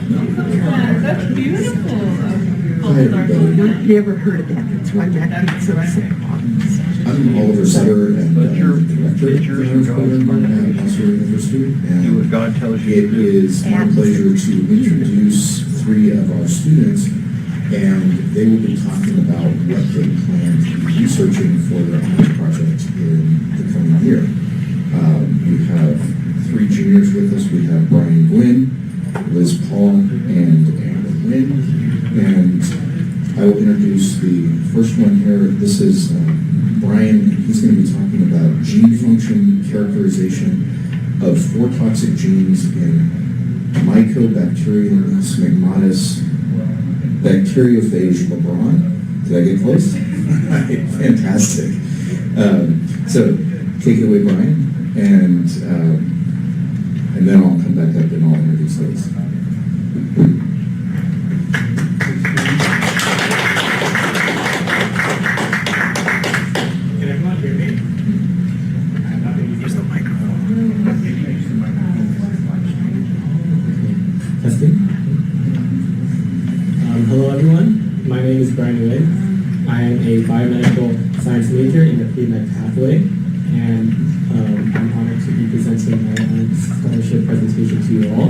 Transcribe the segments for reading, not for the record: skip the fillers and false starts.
That's beautiful. You ever heard of that? That's why that pizza is so common. I'm Oliver Sutter, and I'm the director of Monterey University. Do what God tells you It to do. is my pleasure to introduce three of our students, and they will be talking about what they plan to be researching for their honors project in the coming year. We have three juniors with us. We have Brian Nguyen, Liz Paul, and Nguyen. And I will introduce the first one here. This is Brian. He's going to be talking about gene function characterization of 4 toxic genes in Mycobacterium smegmatis bacteriophage LeBron. Did I get close? Fantastic. So take it away, Brian, and then I'll come back up and I'll introduce those. Hello everyone, my name is Brian Nguyen. I am a biomedical science major in the pre-med pathway, and I'm honored to be presenting my scholarship presentation to you all.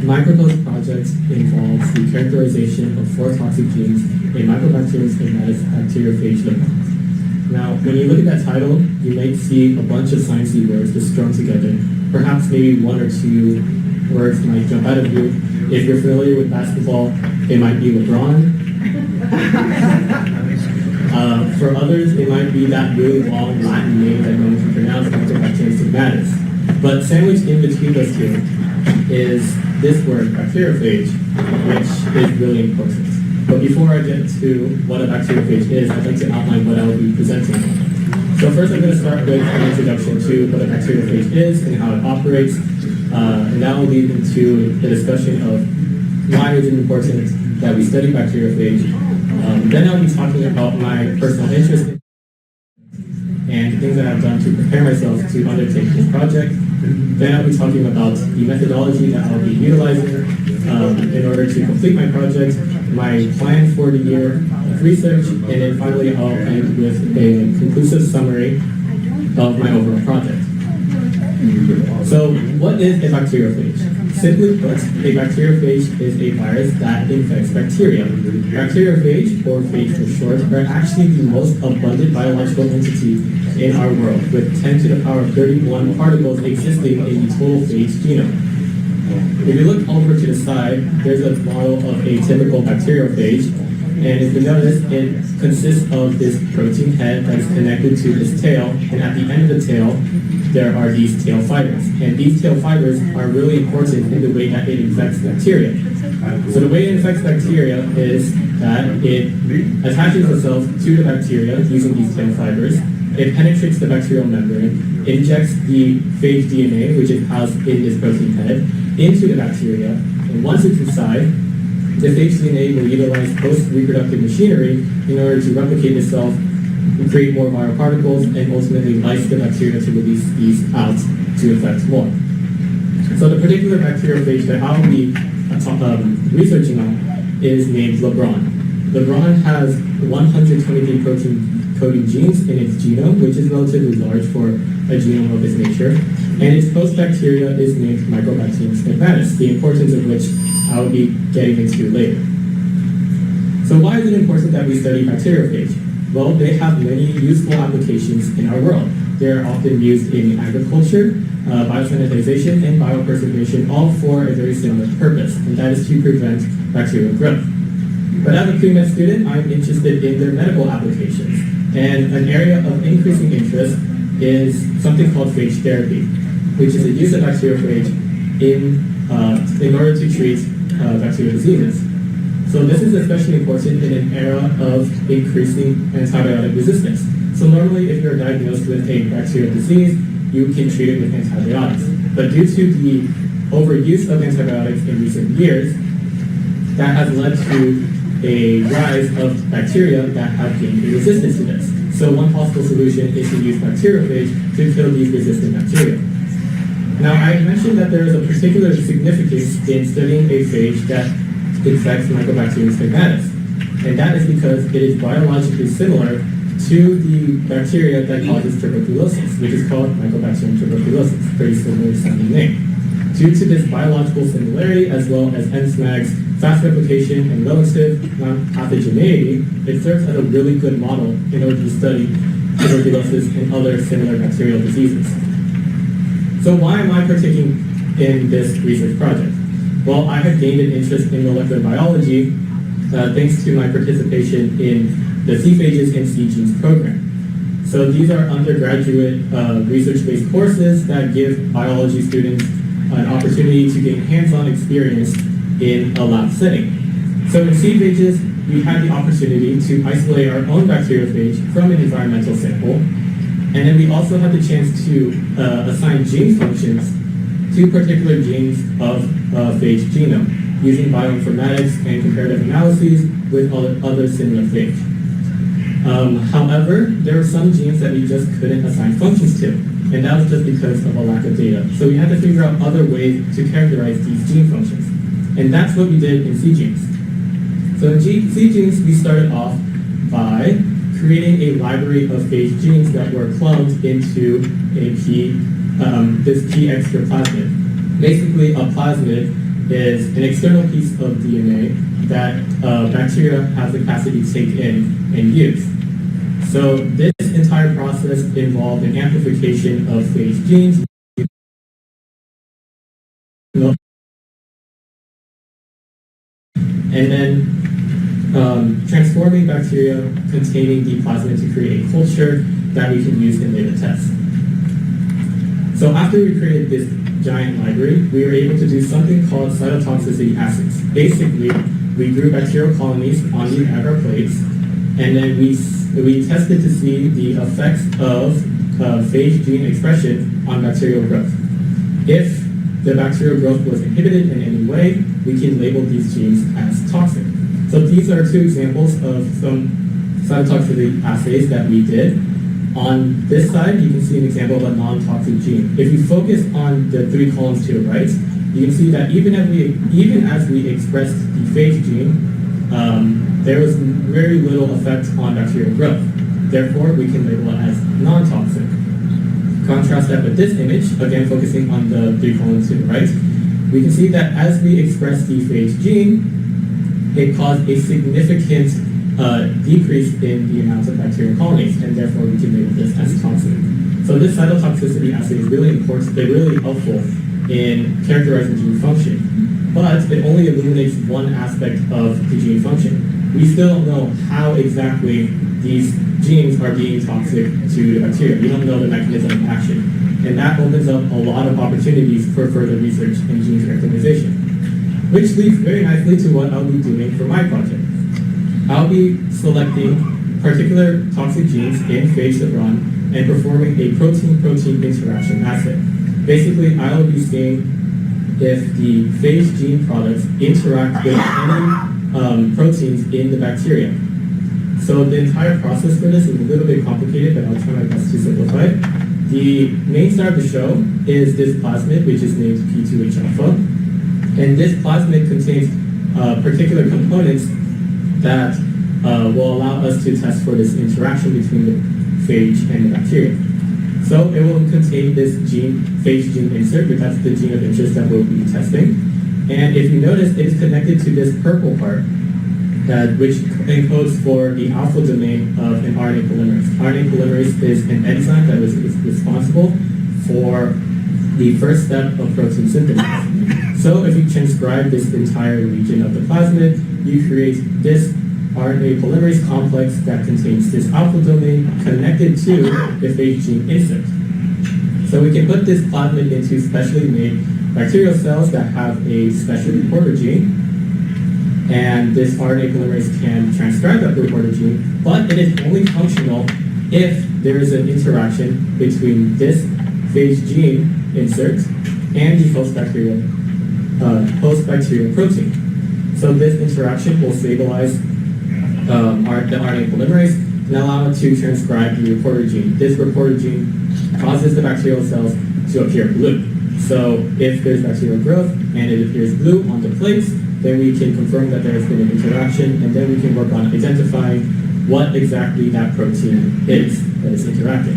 My proposed project involves the characterization of 4 toxic genes in Mycobacterium smegmatis bacteriophage LeBron. Now, when you look at that title, you may see a bunch of sciencey words just thrown together. Perhaps maybe 1 or 2 words might jump out of you. If you're familiar with basketball, it might be LeBron. For others, it might be that really long Latin name that no one can pronounce, Mycobacterium smegmatis. But sandwiched in between those two is this word, bacteriophage, which is really important. But before I get to what a bacteriophage is, I'd like to outline what I will be presenting. So first I'm going to start with an introduction to what a bacteriophage is and how it operates. And that will lead into the discussion of why is it important that we study bacteriophage. Then I'll be talking about my personal interest and things that I've done to prepare myself to undertake this project. Then I'll be talking about the methodology that I'll be utilizing in order to complete my project, my plan for the year of research, and then finally I'll end with a conclusive summary of my overall project. So, what is a bacteriophage? Simply put, a bacteriophage is a virus that infects bacteria. Bacteriophage, or phage for short, are actually the most abundant biological entity in our world, with 10 to the power of 31 particles existing in the total phage genome. If you look over to the side, there's a model of a typical bacteriophage, and if you notice, it consists of this protein head that is connected to this tail, and at the end of the tail, there are these tail fibers. And these tail fibers are really important in the way that it infects bacteria. So the way it infects bacteria is that it attaches itself to the bacteria using these tail fibers. It penetrates the bacterial membrane, injects the phage DNA, which is housed in this protein head, into the bacteria, and once it's inside, the phage DNA will utilize post-reproductive machinery in order to replicate itself, create more viral particles, and ultimately lyse the bacteria to release these out to infect more. So the particular bacteriophage that I'll be researching on is named LeBron. LeBron has 123 protein coding genes in its genome, which is relatively large for a genome of this nature, and its host bacteria is named Mycobacterium smegmatis, the importance of which I will be getting into later. So why is it important that we study bacteriophage? Well, they have many useful applications in our world. They're often used in agriculture, biosanitization, and biopreservation, all for a very similar purpose, and that is to prevent bacterial growth. But as a pre-med student, I'm interested in their medical applications, and an area of increasing interest is something called phage therapy, which is the use of bacteriophage in order to treat bacterial diseases. So this is especially important in an era of increasing antibiotic resistance. So normally if you're diagnosed with a bacterial disease, you can treat it with antibiotics. But due to the overuse of antibiotics in recent years, that has led to a rise of bacteria that have gained a resistance to this. So one possible solution is to use bacteriophage to kill these resistant bacteria. Now, I mentioned that there is a particular significance in studying a phage that infects Mycobacterium stigmatis, and that is because it is biologically similar to the bacteria that causes tuberculosis, which is called Mycobacterium tuberculosis, very similar sounding name. Due to this biological similarity, as well as NSMAG's fast replication and relative non-pathogeneity, it serves as a really good model in order to study tuberculosis and other similar bacterial diseases. So why am I partaking in this research project? Well, I have gained an interest in molecular biology thanks to my participation in the C phages and C genes program. So these are undergraduate research-based courses that give biology students an opportunity to gain hands-on experience in a lab setting. So in C phages, we had the opportunity to isolate our own bacteriophage from an environmental sample, and then we also had the chance to assign gene functions to particular genes of phage genome using bioinformatics and comparative analyses with other similar phage. However, there were some genes that we just couldn't assign functions to, and that was just because of a lack of data. So we had to figure out other ways to characterize these gene functions, and that's what we did in C genes. So in C genes, we started off by creating a library of phage genes that were clumped into this P extra plasmid. Basically, a plasmid is an external piece of DNA that bacteria have the capacity to take in and use. So this entire process involved an amplification of phage genes, and then transforming bacteria containing the plasmid to create a culture that we can use in later tests. So after we created this giant library, we were able to do something called cytotoxicity assays. Basically, we grew bacterial colonies on the agar plates, and then we tested to see the effects of phage gene expression on bacterial growth. If the bacterial growth was inhibited in any way, we can label these genes as toxic. So these are two examples of some cytotoxicity assays that we did. On this side, you can see an example of a non-toxic gene. If you focus on the three columns to the right, you can see that even as we expressed the phage gene, there was very little effect on bacterial growth. Therefore, we can label it as non-toxic. Contrast that with this image, again focusing on the three columns to the right, we can see that as we express the phage gene, it caused a significant decrease in the amount of bacterial colonies, and therefore we can label this as toxic. So this cytotoxicity assay is really important, they're really helpful in characterizing gene function, but it only illuminates one aspect of the gene function. We still don't know how exactly these genes are being toxic to the bacteria. We don't know the mechanism of action, and that opens up a lot of opportunities for further research in gene characterization, which leads very nicely to what I'll be doing for my project. I'll be selecting particular toxic genes in phage that run and performing a protein-protein interaction assay. Basically, I'll be seeing if the phage gene products interact with any proteins in the bacteria. So the entire process for this is a little bit complicated, but I'll try my best to simplify it. The main star of the show is this plasmid, which is named P2H alpha. And this plasmid contains particular components that will allow us to test for this interaction between the phage and the bacteria. So it will contain this gene, phage gene insert, but that's the gene of interest that we'll be testing. And if you notice, it is connected to this purple part, which encodes for the alpha domain of an RNA polymerase. RNA polymerase is an enzyme that is responsible for the first step of protein synthesis. So if you transcribe this entire region of the plasmid, you create this RNA polymerase complex that contains this alpha domain connected to the phage gene insert. So we can put this plasmid into specially made bacterial cells that have a special reporter gene, and this RNA polymerase can transcribe that reporter gene, but it is only functional if there is an interaction between this phage gene insert and the host bacterial protein. So this interaction will stabilize the RNA polymerase and allow it to transcribe the reporter gene. This reporter gene causes the bacterial cells to appear blue. So So if there's bacterial growth and it appears blue on the plates, then we can confirm that there has been an interaction, and then we can work on identifying what exactly that protein is that is interacting.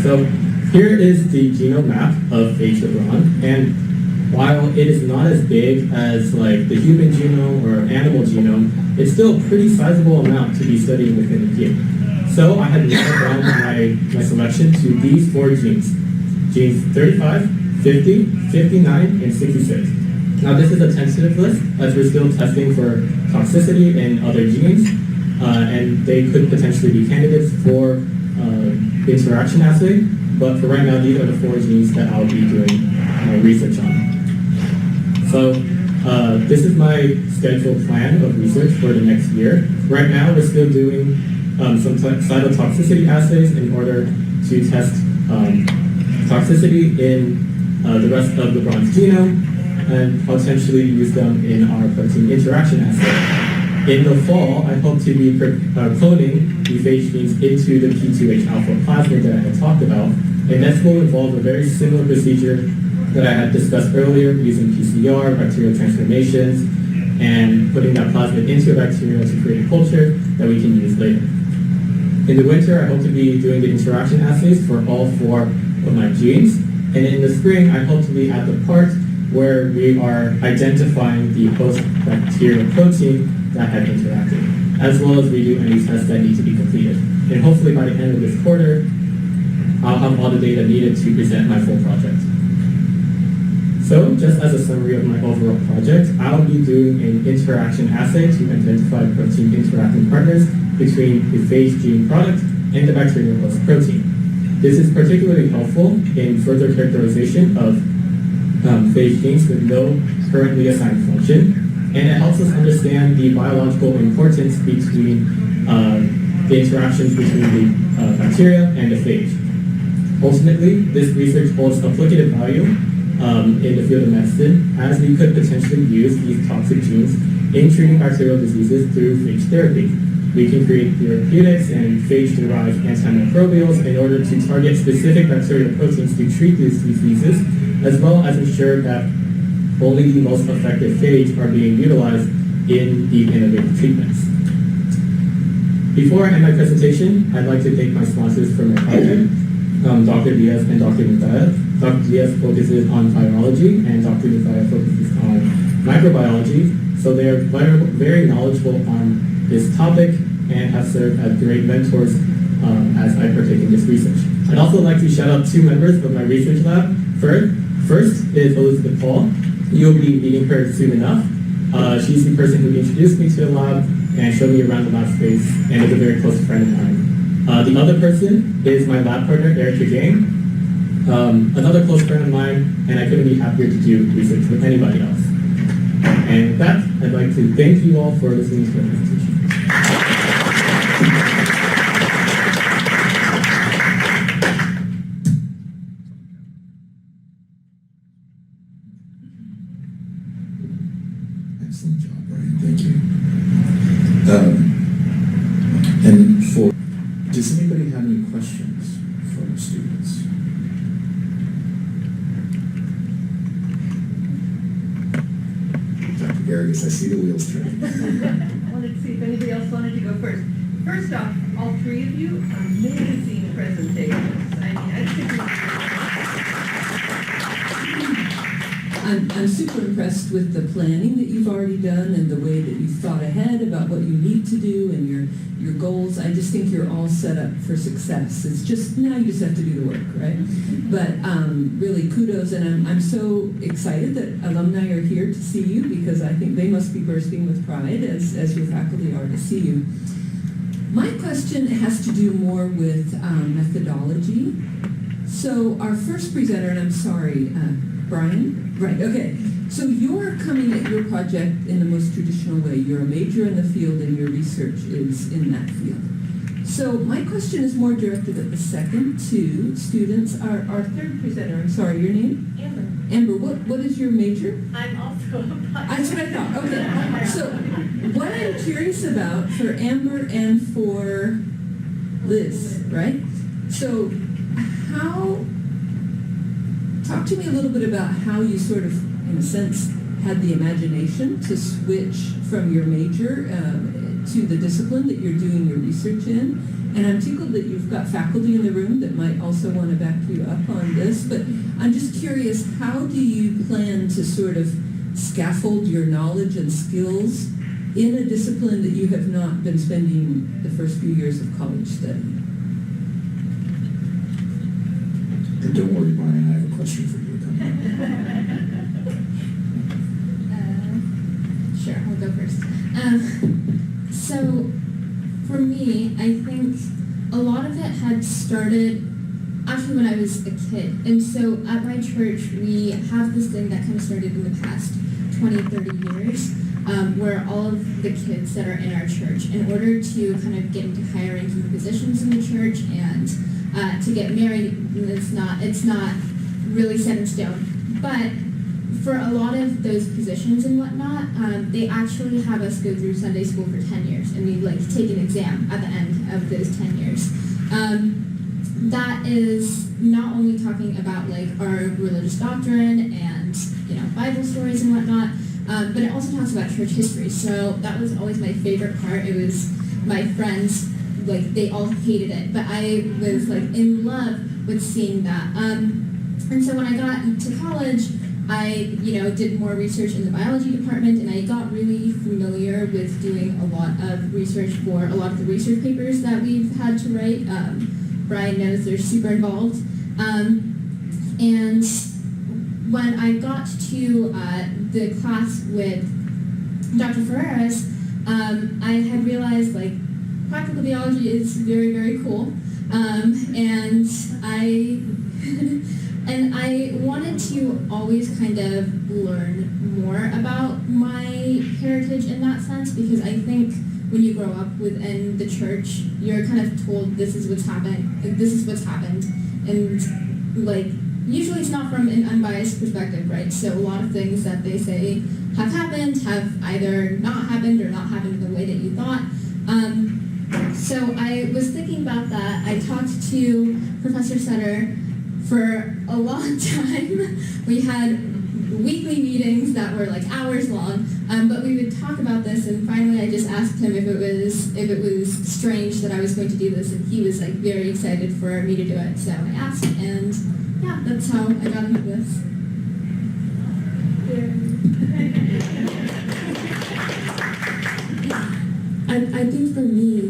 So here is the genome map of phage LeBron, and while it is not as big as like the human genome or animal genome, it's still a pretty sizable amount to be studying within a year. So I had narrowed down my selection to these 4 genes. Genes 35, 50, 59, and 66. Now this is a tentative list as we're still testing for toxicity in other genes, and they could potentially be candidates for interaction assay, but for right now these are the 4 genes that I'll be doing my research on. So this is my scheduled plan of research for the next year. Right now we're still doing some cytotoxicity assays in order to test toxicity in the rest of LeBron's genome and potentially use them in our protein interaction assay. In the fall, I hope to be cloning the phage genes into the P2H alpha plasmid that I had talked about, and this will involve a very similar procedure that I had discussed earlier using PCR, bacterial transformations, and putting that plasmid into a bacteria to create a culture that we can use later. In the winter, I hope to be doing the interaction assays for all 4 of my genes, and in the spring, I hope to be at the part where we are identifying the host bacterial protein that had interacted, as well as redo any tests that need to be completed. And hopefully by the end of this quarter, I'll have all the data needed to present my full project. So, just as a summary of my overall project, I'll be doing an interaction assay to identify protein interacting partners between the phage gene product and the bacterial host protein. This is particularly helpful in further characterization of phage genes with no currently assigned function, and it helps us understand the biological importance between the interactions between the bacteria and the phage. Ultimately, this research holds applicative value in the field of medicine, as we could potentially use these toxic genes in treating bacterial diseases through phage therapy. We can create therapeutics and phage-derived antimicrobials in order to target specific bacterial proteins to treat these diseases, as well as ensure that only the most effective phage are being utilized in the innovative treatments. Before I end my presentation, I'd like to thank my sponsors for my project, Dr. Diaz and Dr. Nithaya. Dr. Diaz focuses on virology, and Dr. Nithaya focuses on microbiology, so they are very knowledgeable on this topic and have served as great mentors as I partake in this research. I'd also like to shout out 2 members of my research lab. First is Elizabeth Paul. You'll be meeting her soon enough. She's the person who introduced me to the lab and showed me around the lab space, and is a very close friend of mine. The other person is my lab partner, Eric Gang, another close friend of mine, and I couldn't be happier to do research with anybody else. And with that, I'd like to thank you all for listening to my presentation. Excellent job, Brian. Thank you. Does anybody have any questions from the students? Dr. Garrigus, I see the wheels turning. I wanted to see if anybody else wanted to go first. First off, all 3 of you, amazing presentations. I mean, I think I'm super impressed with the planning that you've already done and the way that you've thought ahead about what you need to do and your goals. I just think you're all set up for success. It's just, now you just have to do the work, right? But really kudos, and I'm so excited that alumni are here to see you, because I think they must be bursting with pride, as your faculty are, to see you. My question has to do more with methodology. So our first presenter, and I'm sorry, Brian? Right, okay. So you're coming at your project in the most traditional way. You're a major in the field and your research is in that field. So my question is more directed at the second 2 students. Our third presenter, I'm sorry, your name? Amber. Amber, what is your major? I'm also a That's what I thought, okay. So what I'm curious about for Amber and for Liz, right? So how Talk to me a little bit about how you sort of, in a sense, had the imagination to switch from your major to the discipline that you're doing your research in. And I'm tickled that you've got faculty in the room that might also want to back you up on this. But I'm just curious, how do you plan to sort of scaffold your knowledge and skills in a discipline that you have not been spending the first few years of college studying? And don't worry, Brian, I have a question for you. Sure, I'll go first. So, for me, I think a lot of it had started actually when I was a kid. And so at my church, we have this thing that kind of started in the past 20, 30 years, where all of the kids that are in our church, in order to kind of get into higher ranking positions in the church and to get married, it's not really set in stone. But for a lot of those positions and whatnot, they actually have us go through Sunday school for 10 years, and we take an exam at the end of those 10 years. That is not only talking about our religious doctrine and Bible stories and whatnot, but it also talks about church history. So that was always my favorite part. It was my friends, they all hated it, but I was in love with seeing that. And so when I got into college, I did more research in the biology department, and I got really familiar with doing a lot of research for a lot of the research papers that we've had to write. Brian knows they're super involved. And when I got to the class with Dr. Ferreras, I had realized practical theology is very, very cool. And I wanted to always kind of learn more about my heritage in that sense, because I think when you grow up within the church, you're kind of told this is what's happened, and usually it's not from an unbiased perspective, right? So a lot of things that they say have happened have either not happened or not happened in the way that you thought. So I was thinking about that. I talked to Professor Sutter for a long time. We had weekly meetings that were hours long, but we would talk about this, and finally I just asked him if it was strange that I was going to do this, and he was very excited for me to do it. So I asked, and yeah, that's how I got into this. I think for me,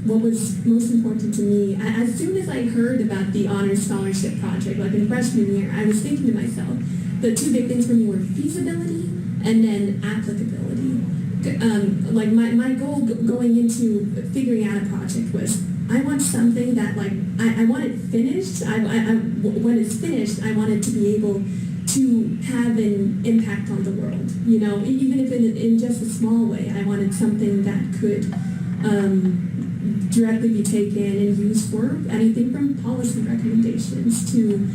what was most important to me, as soon as I heard about the Honors Scholarship Project, in freshman year, I was thinking to myself, the two big things for me were feasibility and then applicability. My goal going into figuring out a project was, I want something that I want it finished. When it's finished, I want it to be able to have an impact on the world. Even if in just a small way, I wanted something that could directly be taken and used for anything from policy recommendations to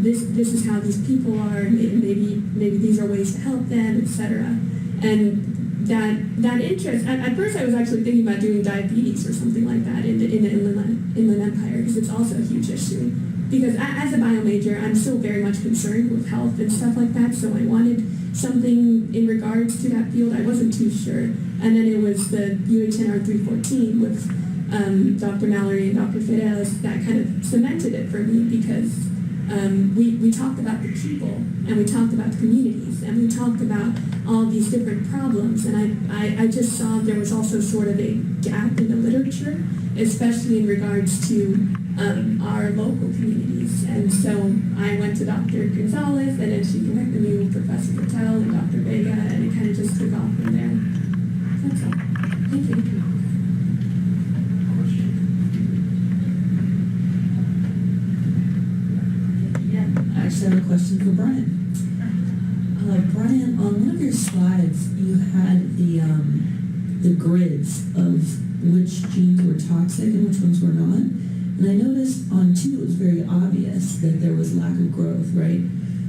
this is how these people are, maybe these are ways to help them, etc. And that interest, at first I was actually thinking about doing diabetes or something like that in the Inland Empire, because it's also a huge issue. Because as a bio major, I'm still very much concerned with health and stuff like that, so I wanted something in regards to that field. I wasn't too sure. And then it was the UHNR 314 with Dr. Mallory and Dr. Fidelis that kind of cemented it for me, because we talked about the people, and we talked about the communities, and we talked about all these different problems, and I just saw there was also sort of a gap in the literature, especially in regards to our local communities. And so I went to Dr. Gonzalez, and then she connected me with Professor Patel and Dr. Vega, and it kind of just took off from there. That's all. Thank you. I actually have a question for Brian. Brian, on one of your slides, you had the grids of which genes were toxic and which ones were not. And I noticed on 2 it was very obvious that there was lack of growth, right?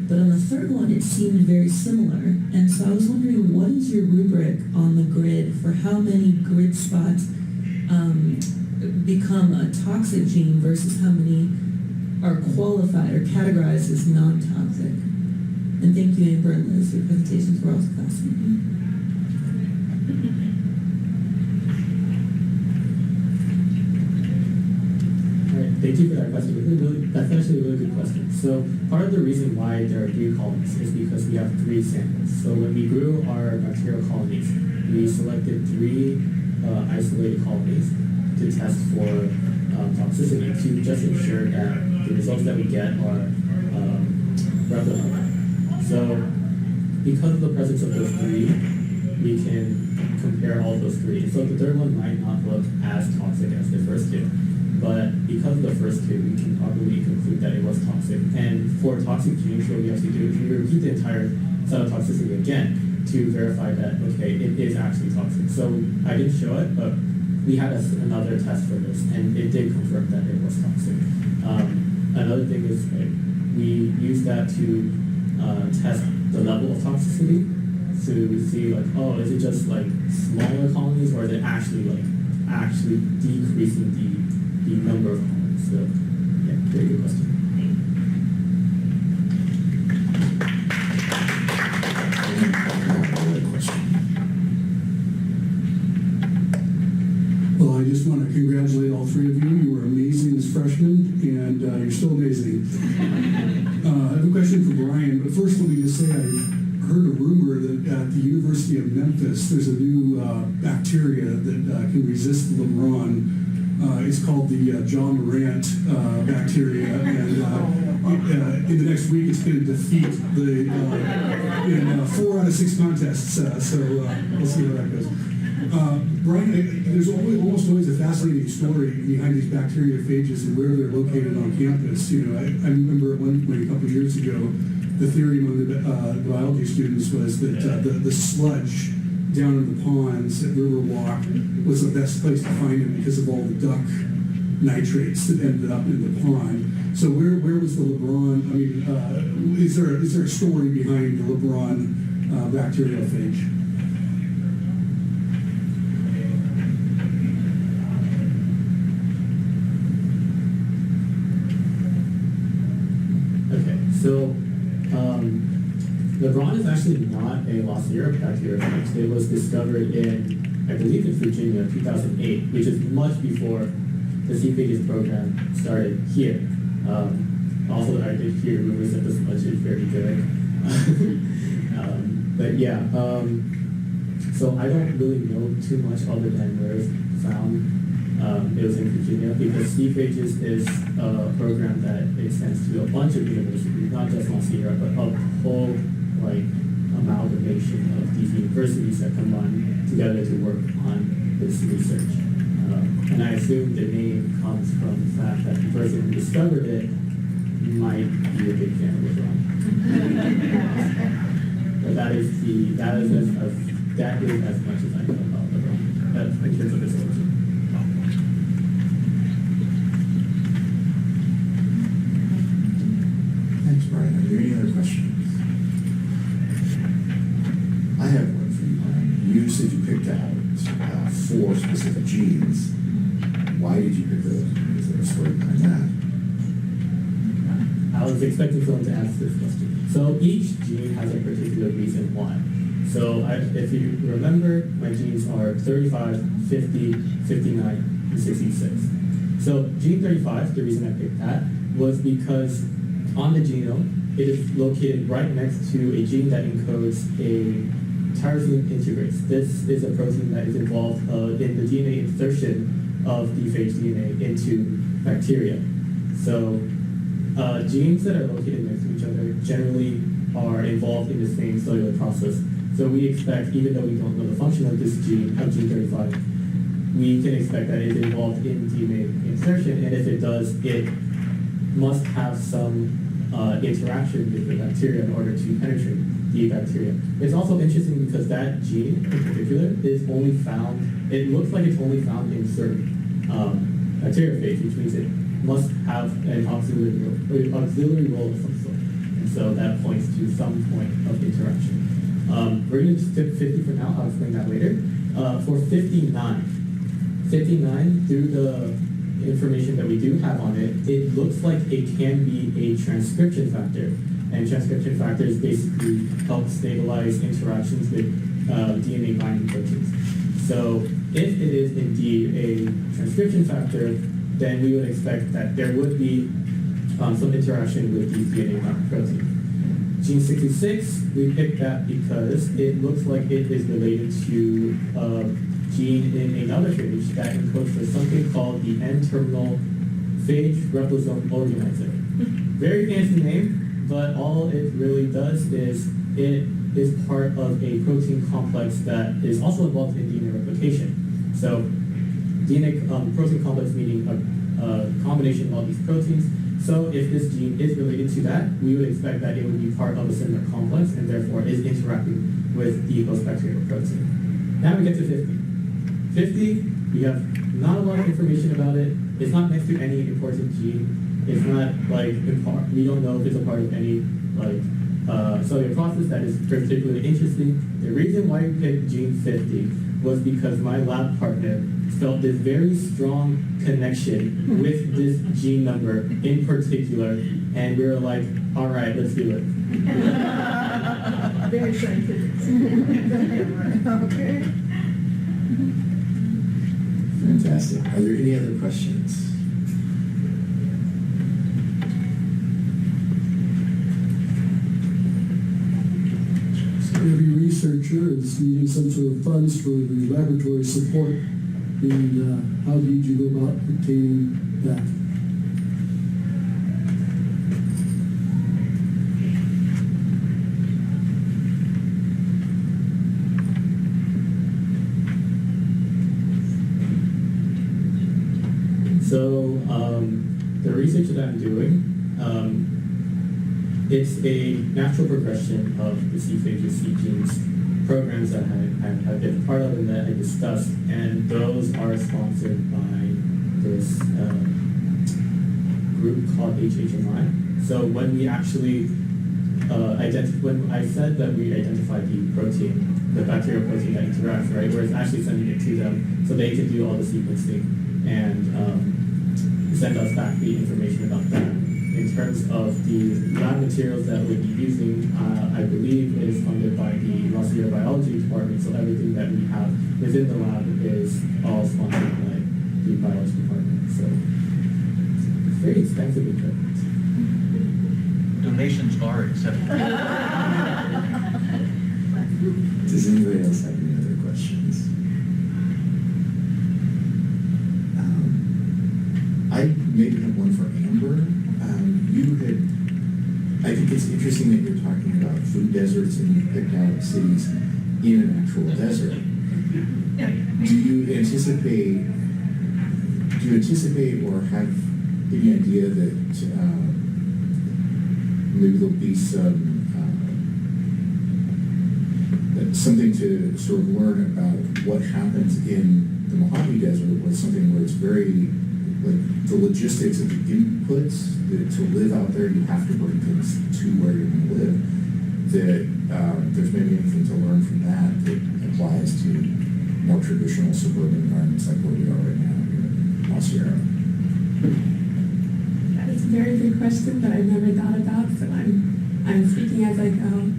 But on the third one, it seemed very similar. And so I was wondering, what is your rubric on the grid for how many grid spots become a toxic gene versus how many are qualified or categorized as non-toxic. And thank you, Amber and Liz, your presentations were also fascinating. Thank you for that question. That's actually a really good question. So part of the reason why there are 3 colonies is because we have 3 samples. So when we grew our bacterial colonies, we selected 3 isolated colonies to test for toxicity to just ensure that the results that we get are replicable. So because of the presence of those 3, we can compare all those 3. So the third one might not look as toxic as the first 2. But because of the first 2, we can probably conclude that it was toxic. And for toxic genes, what we have to do is we repeat the entire cytotoxicity again to verify that, okay, it is actually toxic. So I didn't show it, but we had another test for this, and it did confirm that it was toxic. Another thing is we use that to test the level of toxicity to see, like, oh, is it just like smaller colonies, or is it actually decreasing the number of colonies? So, yeah, very good question. Well, I just want to congratulate all 3 of you. You were amazing as freshmen, and you're still amazing. I have a question for Brian, but first let me just say I heard a rumor that at the University of Memphis there's a new bacteria that can resist LeBron. It's called the John Morant bacteria, and in the next week it's going to defeat in 4 out of 6 contests. So we'll see how that goes. Brian, there's almost always a fascinating story behind these bacteriophages and where they're located on campus. You know, I remember at one point a couple of years ago, the theory among the biology students was that the sludge down in the ponds at Riverwalk was the best place to find them because of all the duck nitrates that ended up in the pond. So where was the LeBron? I mean, is there a story behind the LeBron bacteriophage? So, LeBron is actually not a Los Sierra bacteriophage. It was discovered in, I believe, in Virginia, 2008, which is much before the C-Phages program started here. Also, I did hear rumors that the sludge is very good. But yeah, so I don't really know too much other than where it's found. It was in Virginia, because C-Phages is a program that extends to a bunch of universities, not just Los Sierra, but a whole amalgamation of these universities that combine together to work on this research. And I assume the name comes from the fact that the person who discovered it might be a big fan of LeBron. But that is as much as I know about LeBron in terms of his origin. Thanks, Brian. Are there any other questions? I have one for you, Brian. You said you picked out 4 specific genes. Why did you pick those? Is there a story behind that? I was expecting someone to ask this question. So each gene has a particular reason why. So if you remember, my genes are 35, 50, 59, and 66. So gene 35, the reason I picked that was because on the genome, it is located right next to a gene that encodes a tyrosine integrase. This is a protein that is involved in the DNA insertion of the phage DNA into bacteria. So genes that are located next to each other generally are involved in the same cellular process. So we expect, even though we don't know the function of this gene, of gene 35, we can expect that it is involved in DNA insertion, and if it does, it must have some interaction with the bacteria in order to penetrate the bacteria. It's also interesting because that gene in particular is only found, it looks like it's only found in certain bacteriophage, which means it must have an auxiliary role of some sort. And so that points to some point of interaction. We're going to skip 50 for now, I'll explain that later. For 59, through the information that we do have on it, it looks like it can be a transcription factor. And transcription factors basically help stabilize interactions with DNA binding proteins. So if it is indeed a transcription factor, then we would expect that there would be some interaction with these DNA binding proteins. Gene 66, we picked that because it looks like it is related to a gene in another phage that encodes for something called the N-terminal phage ribolosome organizer. Very fancy name, but all it really does is it is part of a protein complex that is also involved in DNA replication. So DNA protein complex meaning a combination of all these proteins. So if this gene is related to that, we would expect that it would be part of a similar complex and therefore is interacting with the host bacterial protein. Now we get to 50. 50, we have not a lot of information about it. It's not next to any important gene. It's not like we don't know if it's a part of any cellular process that is particularly interesting. The reason why we picked gene 50 was because my lab partner felt this very strong connection with this gene number in particular, and we were like, all right, let's do it. Very scientific. Okay. Fantastic. Are there any other questions? Every researcher is needing some sort of funds for the laboratory support, and how did you go about obtaining that? So the research that I'm doing, it's a natural progression of the C-phage C genes programs that I have been part of and that I discussed, and those are sponsored by this group called HHMI. So when we actually when I said that we identified the protein, the bacterial protein that interacts, right, where it's actually sending it to them so they can do all the sequencing and send us back the information about that. In terms of the lab materials that we'll be using, I believe it is funded by the Los Angeles Biology Department, so everything that we have within the lab is all sponsored by the Biology Department. So it's very expensive equipment. Donations are accepted. Does anybody else have any other questions? I maybe have one for Amber. I think it's interesting that you're talking about food deserts and you picked out cities in an actual desert. Do you anticipate or have any idea that maybe there'll be something to sort of learn about what happens in the Mojave Desert, or something where it's very the logistics of the inputs to live out there, you have to bring things to where you're going to live. That there's maybe anything to learn from that applies to more traditional suburban environments like where we are right now here in La Sierra. That is a very good question that I've never thought about, so I'm speaking as I go.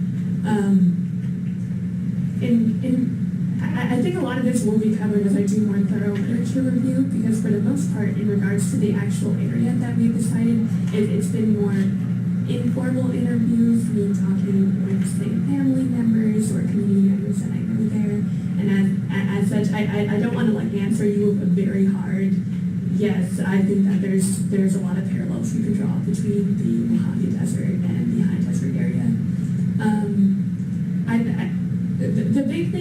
I think a lot of this will be covered as I do more thorough literature review, because for the most part, in regards to the actual area that we've decided, it's been more informal interviews, me talking with, say, family members or community members that I know there. And as such, I don't want to answer you with a very hard yes. I think that there's a lot of parallels you can draw between the Mojave Desert and the high desert area. The big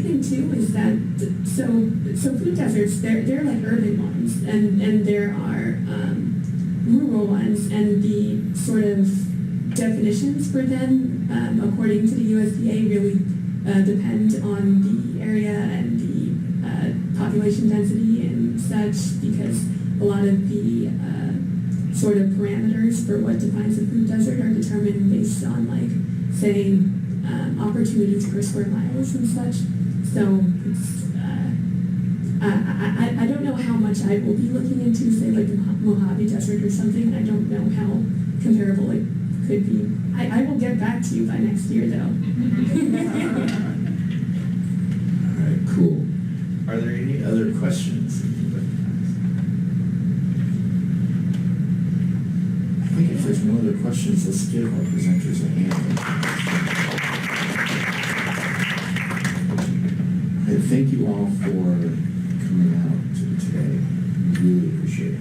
thing too is that so food deserts, they're like urban ones, and there are rural ones, and the sort of definitions for them, according to the USDA, really depend on the area and the population density and such, because a lot of the sort of parameters for what defines a food desert are determined based on, say, opportunities per square miles and such. So it's I don't know how much I will be looking into, say, like the Mojave Desert or something. I don't know how comparable it could be. I will get back to you by next year, though. All right, cool. Are there any other questions? I think if there's no other questions, let's give our presenters a hand. I thank you all for coming out today. Really appreciate it.